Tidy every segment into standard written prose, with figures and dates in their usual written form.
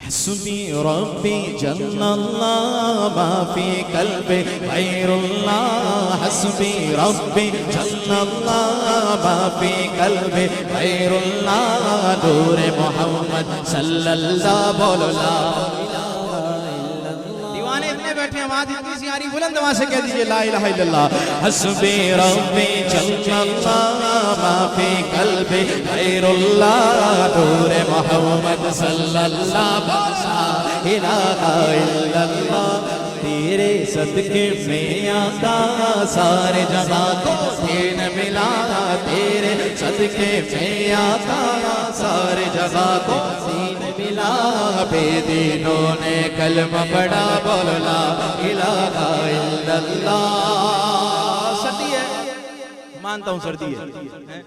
حسبی ربی جل اللہ ما فی قلبی غیر اللہ حسبی ربی جل اللہ ما فی قلبی غیر اللہ نور محمد صلی اللہ بولو لا دیوانے اتنے بیٹھے ہیں آواز اتنی سی آ رہی بلند آواز سے کہہ دیجئے لا الہ الا اللہ حسبی ربی جل اللہ ما فی قلبی غیر اللہ نور محمد صلی اللہ الہ الا اللہ تیرے صدقے میں آقا سارے جہاں کو دین ملا تیرے صدقے میں آقا سارے جہاں کو دین ملا بے دینوں نے کلمہ پڑھا بول لا الہ الا اللہ سردی ہے مانتا ہوں سردی ہے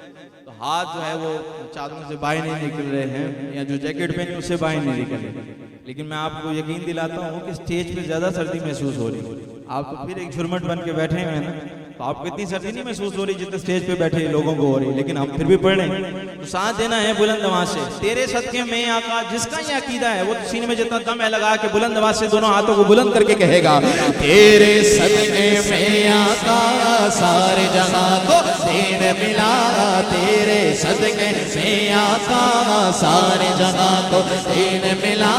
تو ہاتھ جو ہے وہ چادروں سے باہر نہیں نکل رہے ہیں یا جو جیکٹ پہنے اس سے باہر نہیں نکل رہے لیکن میں آپ کو یقین دلاتا ہوں کہ سٹیج پہ زیادہ سردی محسوس ہو رہی ہے آپ تو پھر ایک جھرمٹ بن کے بیٹھے ہیں نا تو آپ کو اتنی سردی نہیں محسوس ہو رہی جتنے سٹیج پہ بیٹھے لوگوں کو ہو رہی لیکن ہم پھر بھی پڑھ رہے ہیں تو ساتھ دینا ہے بلند آواز سے تیرے صدقے میں آقا جس کا یہ عقیدہ ہے وہ سینے میں جتنا دم ہے لگا کے بلند آواز سے دونوں ہاتھوں کو بلند کر کے کہے گا تیرے صدقے میں آقا سارے جہاں کو دین ملا تیرے صدقے میں آقا سارے جہاں کو دین ملا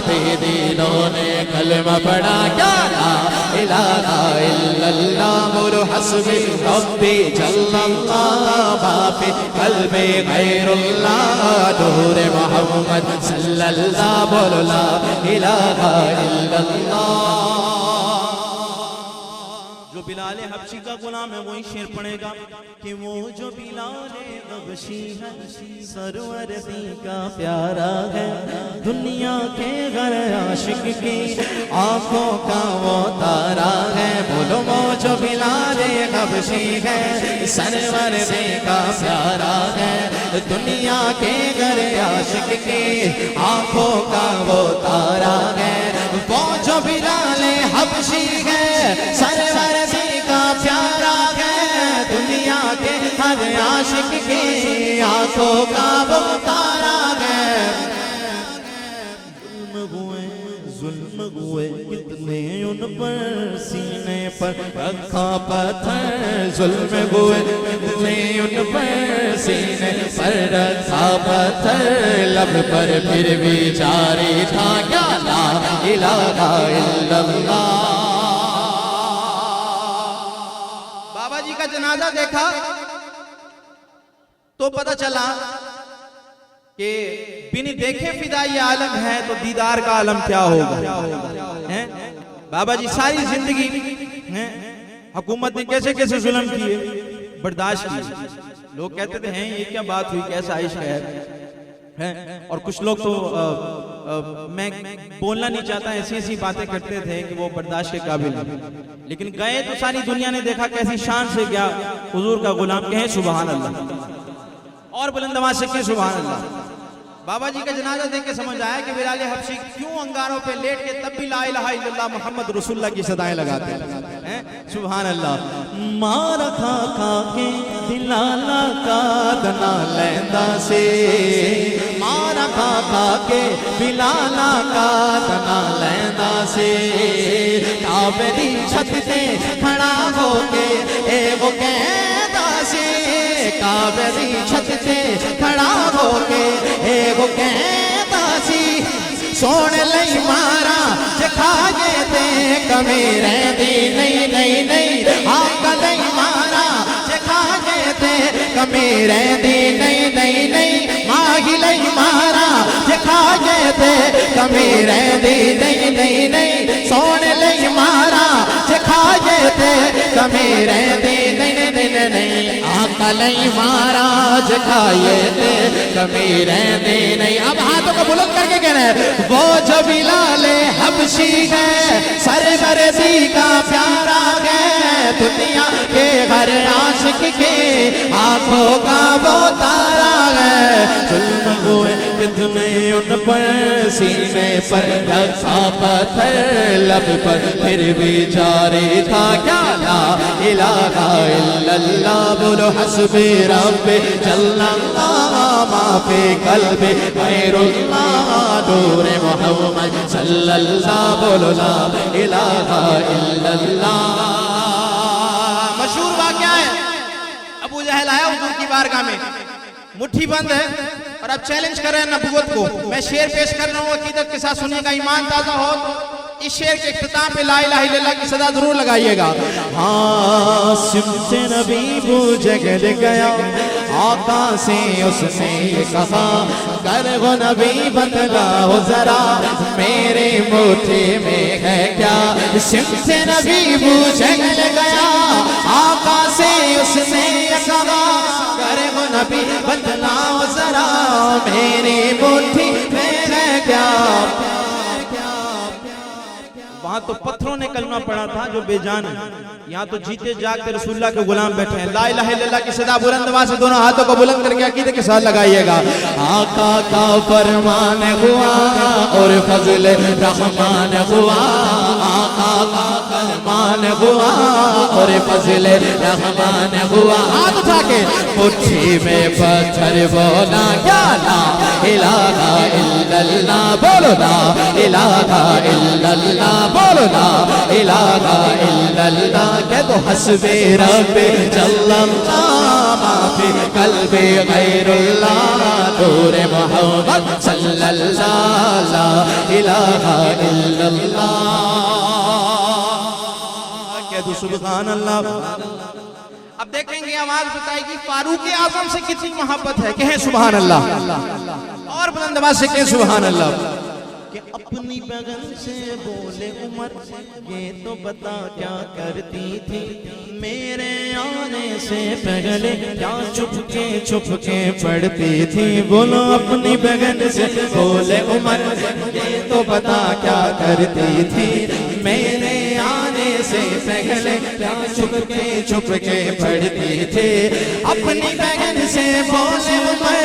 بے دینوں نے کلمہ پڑھا کیا لا الہ الا اللہ بولو حسبی ربی جل اللہ ما فی قلبی غیر اللہ نور محمد صلی اللہ بولو لا الہ الا اللہ جو بلال حبشی کا غلام ہے وہی شعر پڑھے گا کہ وہ جو بلال حبشی ہے سرور دی کا پیارا ہے دنیا کے غر عاشق کی آنکھوں کا وہ تارا ہے بولو وہ جو بلال حبشی ہے سرور دی کا پیارا ہے دنیا کے غر عاشق کی آنکھوں کا وہ تارا ہے وہ جو بلال حبشی ہے سرور پیارا ہے دنیا کے ہر عاشق کی آنکھوں کا وہ تارا ہے ظلم ہوئے کتنے ان پر سینے پر رکھا پتھر ظلم ہوئے کتنے ان پر سینے پر رکھا پتھر لب پر پھر بھی جاری تھا کیا لا الہ الا اللہ کا جنازہ دیکھا تو پتہ چلا کہ بن دیکھے فدائی عالم ہے تو دیدار کا عالم کیا ہوگا بابا جی ساری زندگی حکومت نے کیسے کیسے ظلم کیے برداشت کیے لوگ کہتے تھے ہیں یہ کیا بات ہوئی کیسا عشق ہے اور کچھ لوگ تو میں بولنا نہیں چاہتا ایسی ایسی باتیں کرتے تھے کہ وہ برداشت کے قابل ہیں لیکن گئے تو ساری دنیا نے دیکھا کیسی شان سے کیا حضور کا غلام کہیں سبحان اللہ اور بلند آواز سے کہیں سبحان اللہ بابا جی کا جنازہ دیکھ کے سمجھ آیا کہ بلال حبشی کیوں انگاروں پہ لیٹ کے تب بھی لا الہ الا اللہ محمد رسول اللہ کی صدائیں لگاتے ہیں سبحان اللہ مارا کھا کھا کے بلالا کا دنا لیندہ سے مارا کھا کھا کے بلالا کا دنا لیندہ سے کعبے دی چھت تے کھڑا ہو کے اے وہ کہندہ سے کعبے دی چھت تے کھڑا ہو کے اے وہ کہندہ سی سون لئی مارا جکھا گے تے کمی رہ دی نہیں نہیں نہیں آقا لئی مارا جکھا گے تے کمی رہ دی نہیں نہیں نہیں ماہی لئی مارا جکھا گے تے کمی رہ دی نہیں نہیں نہیں سون لئی مارا جکھا گے تے کمی رہ دی نہیں نہیں نہیں آقا لئی مارا جکھا گے تے کمی رہ دی نہیں اب ہاتھوں کو بلند کر کے کہہ رہے ہیں وہ جو بلال حبشی ہے سرورزی کا پیارا ہے دنیا کے ہر عاشق کے آنکھوں کا وہ تارا ہے ظلم ہوئے کتنے ان پر سینے پر رکھا پتھر لب پر پھر بھی جاری تھا کیا لا الہ الا اللہ بولو حسبی ربی جل اللہ ما فی قلبی غیر اللہ نور محمد صلی اللہ بولو لا الہ الا اللہ مشہور واقعہ ہے ابو جہل آیا حضور کی بارگاہ میں مٹھی بند ہے اور اب چیلنج کر رہے ہیں نبوت کو میں شعر پیش کر رہا ہوں عقیدت کے ساتھ سنیے گا ایمان تازہ ہو اس شعر کے اختتام پہ لا الہ الا اللہ کی صدا ضرور لگائیے گا ہاں سمت نبی وہ جگل گیا آقا سے اس نے یہ کہا کر وہ نبی بتلاؤ ذرا میرے مٹھی میں ہے کیا سمت نبی وہ جگل گیا آقا سے اس نے یہ کہا کر وہ نبی بتلاؤ ذرا میرے مٹھی میں ہے کیا وہاں تو پتھروں نے کلمہ پڑھا تھا جو بے جان ہے یہاں تو جیتے جاگتے رسول اللہ کے غلام بیٹھے ہیں لا الہ الا اللہ کی صدا بلند آواز سے دونوں ہاتھوں کو بلند کر کے عقیدے کے ساتھ لگائیے گا آقا کا فرمان ہوا اور فضل رحمان ہوا آقا کا فرمان ہوا اور فضل رحمان ہوا ہاتھ اٹھا کے مٹھی میں پتھر بولا کیا لا الہ الا اللہ بولو لا الہ الا اللہ بولو لا الہ الا اللہ کہ تو حسبی ربی جل اللہ ما فی قلبی غیر اللہ نور محمد صلی اللہ لا الہ الا اللہ کہہ دو سبحان اللہ اب دیکھیں گے آواز بتائے گی فاروق اعظم سے کتنی محبت ہے کہیں سبحان اللہ اور بلند آواز سے کہیں سبحان اللہ کہ اپنی بغل سے بولے عمر یہ تو بتا کیا کرتی تھی میرے آنے سے پہلے کیا چھپ کے پڑھتی تھی بولو اپنی بغل سے بولے عمر یہ تو بتا کیا کرتی تھی میرے آنے سے پہلے کیا چھپ کے پڑھتی تھی اپنی بغل سے بولے عمر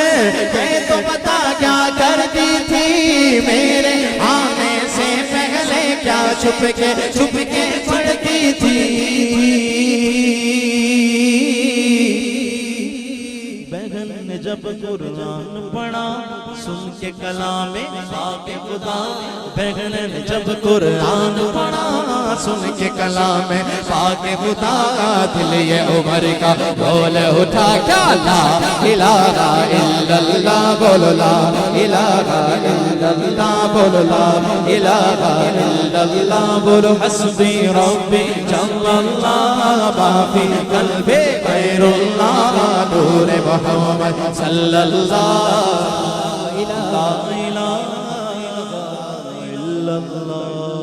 یہ تو بتا کیا کرتی تھی میرے آنے سے پہلے کیا چھپ کے پڑھتی تھی بہن نے جب قرآن پڑھا سن کے کلام پاک خدا بہن نے جب قرآن پڑھا سن کے کلام پاک خدا دل یہ عمر کا بول اٹھا کیا لا الہ الا اللہ بولو لا الہ الا اللہ بولو لا الہ الا اللہ بولو حسبی ربی جل اللہ ما فی قلبی غیر اللہ نور محمد صلی اللہ لا الہ الا اللہ